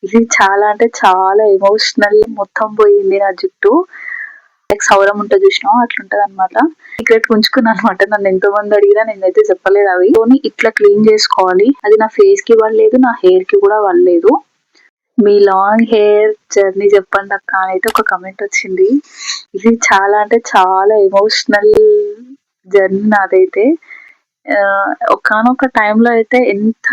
ఇది చాలా అంటే చాలా ఎమోషనల్ మొత్తం పోయింది నా జుట్టు. లైక్ సౌరం ఉంటది చూసినావా అట్లుంటది అనమాట. సీక్రెట్ ఉంచుకున్నా అనమాట. నన్ను ఎంతో మంది అడిగినా నేనైతే చెప్పలేదు అవి. ఇట్లా క్లీన్ చేసుకోవాలి. అది నా ఫేస్ కి పడలేదు, నా హెయిర్ కి కూడా పడలేదు. మీ లాంగ్ హెయిర్ జర్నీ చెప్పండి అక్క అని అయితే ఒక కమెంట్ వచ్చింది. ఇది చాలా అంటే చాలా ఎమోషనల్ జర్నీ నాదైతే. ఒకానొక టైంలో అయితే ఎంత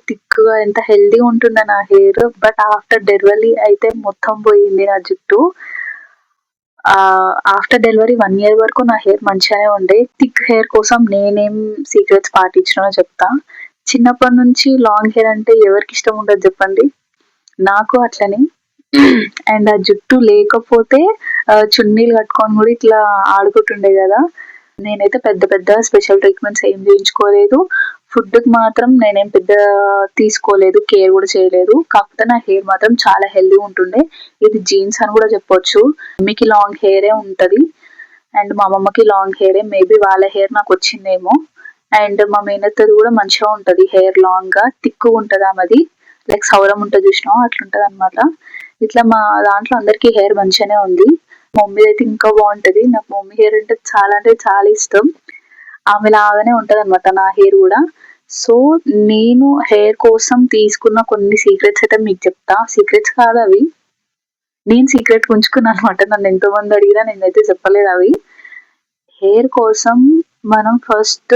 థిక్‌గా ఎంత హెల్తీగా ఉంటుండే నా హెయిర్. బట్ ఆఫ్టర్ డెలివరీ అయితే మొత్తం పోయింది నా జుట్టు. ఆఫ్టర్ డెలివరీ 1 ఇయర్ వరకు నా హెయిర్ మంచిగానే ఉండే. థిక్ హెయిర్ కోసం నేనేం సీక్రెట్స్ పాటించినానో చెప్తా. చిన్నప్పటి నుంచి లాంగ్ హెయిర్ అంటే ఎవరికి ఇష్టం ఉండదు చెప్పండి. నాకు అట్లనే. అండ్ ఆ జుట్టు లేకపోతే చున్నీలు కట్టుకొని కూడా ఇట్లా ఆడుకుంటుండే కదా. నేనైతే పెద్ద పెద్ద స్పెషల్ ట్రీట్మెంట్స్ ఏం చేయించుకోలేదు. ఫుడ్‌కి మాత్రం నేనేం పెద్ద తీసుకోలేదు. కేర్ కూడా చేయలేదు. కాకపోతే నా హెయిర్ మాత్రం చాలా హెల్తీగా ఉంటుండే. ఇది జీన్స్ అని కూడా చెప్పొచ్చు. మమ్మీకి లాంగ్ హెయిరే ఉంటది. అండ్ మా అమ్మమ్మకి లాంగ్ హెయిరే. మేబీ వాళ్ళ హెయిర్ నాకు వచ్చిందేమో. అండ్ మా మేనత్తది కూడా మంచిగా ఉంటది హెయిర్ లాంగ్‌గా. థిక్‌గా ఉంటది ఆమెది. లైక్ సౌరం ఉంటది చూసినావా అట్లుంటది అనమాట. ఇట్లా మా దాంట్లో అందరికీ హెయిర్ మంచిగానే ఉంది. మా మమ్మీది అయితే ఇంకా బాగుంటది. నాకు మా మమ్మీ హెయిర్ అంటే చాలా ఇష్టం. ఆమె లాగానే ఉంటది అనమాట నా హెయిర్ కూడా. సో నేను హెయిర్ కోసం తీసుకున్న కొన్ని సీక్రెట్స్ అయితే మీకు చెప్తా. సీక్రెట్స్ కాదు అవి. నేను సీక్రెట్ ఉంచుకున్నాను అనమాట. నన్ను ఎంతో మంది అడిగినా నేనైతే చెప్పలేదు అవి. హెయిర్ కోసం మనం ఫస్ట్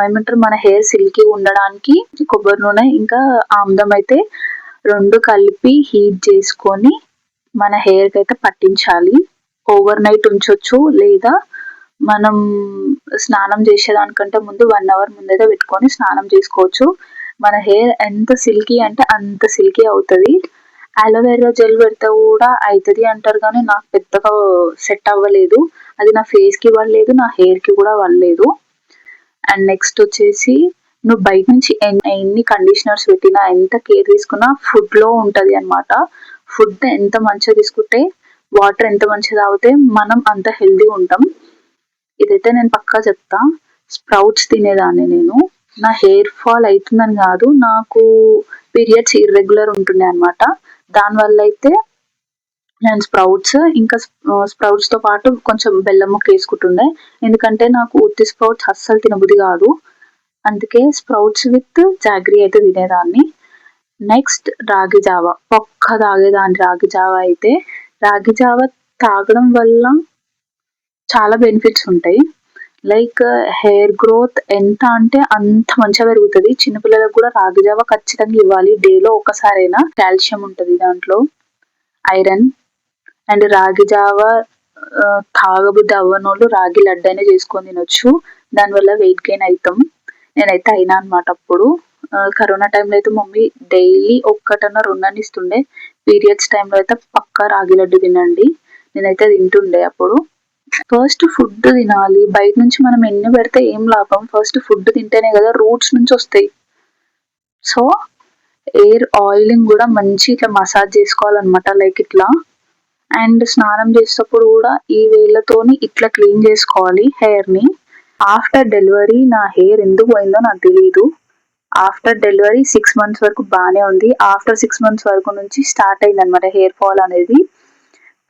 ఏమంటారు మన హెయిర్ సిల్కీ ఉండడానికి కొబ్బరి నూనె ఇంకా ఆముదం అయితే 2 కలిపి హీట్ చేసుకొని మన హెయిర్‌కి అయితే పట్టించాలి. ఓవర్ నైట్ ఉంచొచ్చు. లేదా మనం స్నానం చేసేదానికంటే ముందు 1 అవర్ ముందైతే పెట్టుకొని స్నానం చేసుకోవచ్చు. మన హెయిర్ ఎంత సిల్కీ అంటే అంత సిల్కీ అవుతది. అలోవెరా జెల్ పెడితే కూడా అయితది అంటారు కానీ నాకు పెద్దగా సెట్ అవ్వలేదు. అది నా ఫేస్‌కి పడలేదు, నా హెయిర్‌కి కూడా పడలేదు. అండ్ నెక్స్ట్ వచ్చేసి నువ్వు బయట నుంచి ఎన్ని కండిషనర్స్ పెట్టినా ఎంత కేర్ తీసుకున్నా ఫుడ్‌లో ఉంటది అనమాట. ఫుడ్ ఎంత మంచిగా తీసుకుంటే వాటర్ ఎంత మంచిగా తాగితే మనం అంత హెల్తీగా ఉంటాం. ఇదైతే నేను పక్కా చెప్తా. స్ప్రౌట్స్ తినేదాన్ని నేను. నా హెయిర్ ఫాల్ అయితుందని కాదు, నాకు పీరియడ్స్ ఇర్రెగ్యులర్ ఉంటుండే అనమాట. దానివల్ల అయితే నేను స్ప్రౌట్స్ ఇంకా స్ప్రౌట్స్‌తో పాటు కొంచెం బెల్లం ముక్క వేసుకుంటుండే. ఎందుకంటే నాకు ఉత్తి స్ప్రౌట్స్ అస్సలు తినబుద్ధి కాదు. అందుకే స్ప్రౌట్స్ విత్ జాగరీ అయితే తినేదాన్ని. నెక్స్ట్ రాగి జావ. పక్కా తాగేదాన్ని రాగి జావ అయితే. రాగి జావ తాగడం వల్ల చాలా బెనిఫిట్స్ ఉంటాయి. లైక్ హెయిర్ గ్రోత్ ఎంత అంటే అంత మంచిగా పెరుగుతది. చిన్న పిల్లలకు కూడా రాగి జావ ఖచ్చితంగా ఇవ్వాలి. డేలో ఒక్కసారైనా. కాల్షియం ఉంటది దాంట్లో. ఐరన్. అండ్ రాగి జావ తాగబుద్ధి అవ్వనోళ్ళు రాగి లడ్డైనా చేసుకొని తినొచ్చు. దానివల్ల వెయిట్ గెయిన్ అయితాం. నేనైతే అయినా అనమాట అప్పుడు. కరోనా టైంలో అయితే మమ్మీ డైలీ ఒక్కటన్నా 2 ఇస్తుండే. పీరియడ్స్ టైంలో అయితే పక్కా రాగి లడ్డు తినండి. నేనైతే తింటుండే అప్పుడు. ఫస్ట్ ఫుడ్ తినాలి. బయట నుంచి మనం ఎన్ని పెడితే ఏం లాభం. ఫస్ట్ ఫుడ్ తింటేనే కదా రూట్స్ నుంచి వస్తాయి. సో ఎయిర్ ఆయిలింగ్ కూడా మంచి ఇట్లా మసాజ్ చేసుకోవాలన్నమాట. లైక్ ఇట్లా. అండ్ స్నానం చేసేటప్పుడు కూడా ఈ వేళ్ళతోని ఇట్లా క్లీన్ చేసుకోవాలి హెయిర్‌ని. ఆఫ్టర్ డెలివరీ నా హెయిర్ ఎందుకు పోయిందో నాకు తెలీదు. ఆఫ్టర్ డెలివరీ 6 మంత్స్ వరకు బానే ఉంది. ఆఫ్టర్ 6 మంత్స్ వరకు నుంచి స్టార్ట్ అయిందనమాట హెయిర్ ఫాల్ అనేది.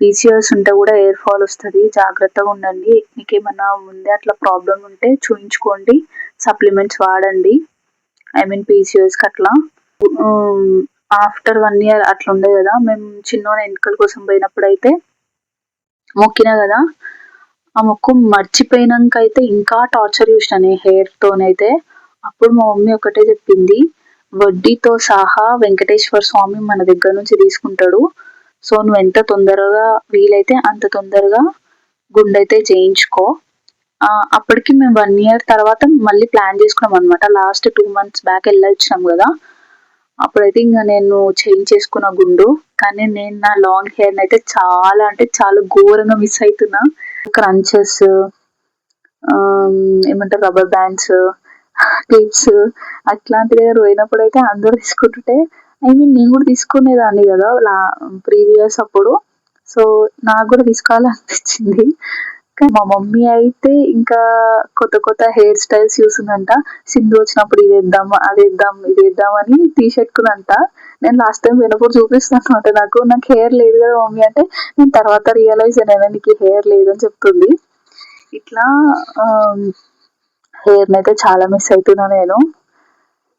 పీసీఓఎస్ ఉంటే కూడా హెయిర్ ఫాల్ వస్తది. జాగ్రత్తగా ఉండండి. మీకేమన్నా ముందే అట్లా ప్రాబ్లమ్ ఉంటే చూయించుకోండి. సప్లిమెంట్స్ వాడండి. ఐ మీన్ పీసీఓఎస్‌కి అట్లా. ఆఫ్టర్ 1 ఇయర్ అట్లా ఉండే కదా. మేము చిన్నోని ఎంటికల కోసం పోయినప్పుడైతే మొక్కినా కదా. ఆ మొక్కు మర్చిపోయినంక అయితే ఇంకా టార్చర్ చూసిన నేను హెయిర్‌తోనైతే. అప్పుడు మా మమ్మీ ఒకటే చెప్పింది. వడ్డీతో సహా వెంకటేశ్వర స్వామి మన దగ్గర నుంచి తీసుకుంటాడు. సో నువ్వు ఎంత తొందరగా వీలైతే అంత తొందరగా గుండైతే చేయించుకో. అప్పటికి మేము 1 ఇయర్ తర్వాత మళ్ళీ ప్లాన్ చేసుకున్నాం అనమాట. లాస్ట్ 2 మంత్స్ బ్యాక్ వెళ్ళొచ్చినాం కదా. అప్పుడైతే ఇంక నేను చేయించేసుకున్న గుండు. కానీ నేను నా లాంగ్ హెయిర్‌ని అయితే చాలా అంటే చాలా ఘోరంగా మిస్ అయితున్నా. క్రంచెస్ ఏమంటారు రబ్బర్ బ్యాండ్స్, క్లిప్స్ అట్లాంటి దగ్గర పోయినప్పుడైతే అందరూ తీసుకుంటుంటే ఐ మీన్ నేను కూడా తీసుకునేదాన్ని కదా ప్రీవియస్ అప్పుడు. సో నాకు కూడా తీసుకోవాలనిపించింది. కానీ మా మమ్మీ అయితే ఇంకా కొత్త కొత్త హెయిర్ స్టైల్స్ చూసిందంట. సింధు వచ్చినప్పుడు ఇది వేద్దాం, అది వేద్దాం, ఇది వేద్దాం అని తీసేట్టుకుందంట. నేను లాస్ట్ టైం పోయినప్పుడు చూపిస్తాను అనమాట. నాకు హెయిర్ లేదు కదా మమ్మీ అంటే, నేను తర్వాత రియలైజ్ అయినా నీకు హెయిర్ లేదని చెప్తుంది. ఇట్లా హెయిర్ని అయితే చాలా మిస్ అవుతున్నా నేను.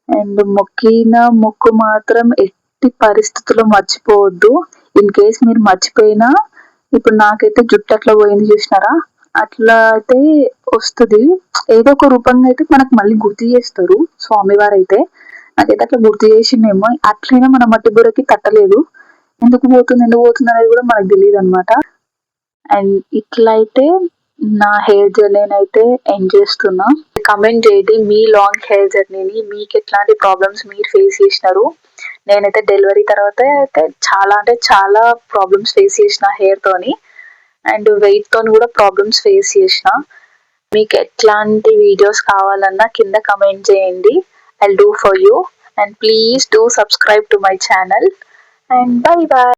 అండ్ మొక్కిన మొక్కు మాత్రం ఎట్టి పరిస్థితుల్లో మర్చిపోవద్దు. ఇన్ కేస్ మీరు మర్చిపోయినా, ఇప్పుడు నాకైతే జుట్టు అట్లా పోయింది చూసినారా, అట్లా అయితే వస్తుంది. ఏదో ఒక రూపంగా అయితే మనకు మళ్ళీ గుర్తు చేస్తారు స్వామివారు అయితే. నాకైతే అట్లా గుర్తు చేసిండేమో. అట్లయినా మన మట్టి బుర్రకి తట్టలేదు. ఎందుకు పోతుంది అనేది కూడా మనకు తెలియదు అనమాట. అండ్ ఇట్లా అయితే నా హెయిర్ జర్నీని అయితే ఎండ్ చేస్తున్నా. కమెంట్ చేయండి మీ లాంగ్ హెయిర్ జర్నీని, మీకు ఎట్లాంటి ప్రాబ్లమ్స్ మీరు ఫేస్ చేసినారు. నేనైతే డెలివరీ తర్వాత అయితే చాలా ప్రాబ్లమ్స్ ఫేస్ చేసిన హెయిర్ తోని. అండ్ వెయిట్ తోని కూడా ప్రాబ్లమ్స్ ఫేస్ చేసిన. మీకు ఎట్లాంటి వీడియోస్ కావాలన్నా కింద కమెంట్ చేయండి. I'll do for you. And please do subscribe to my channel. And bye bye.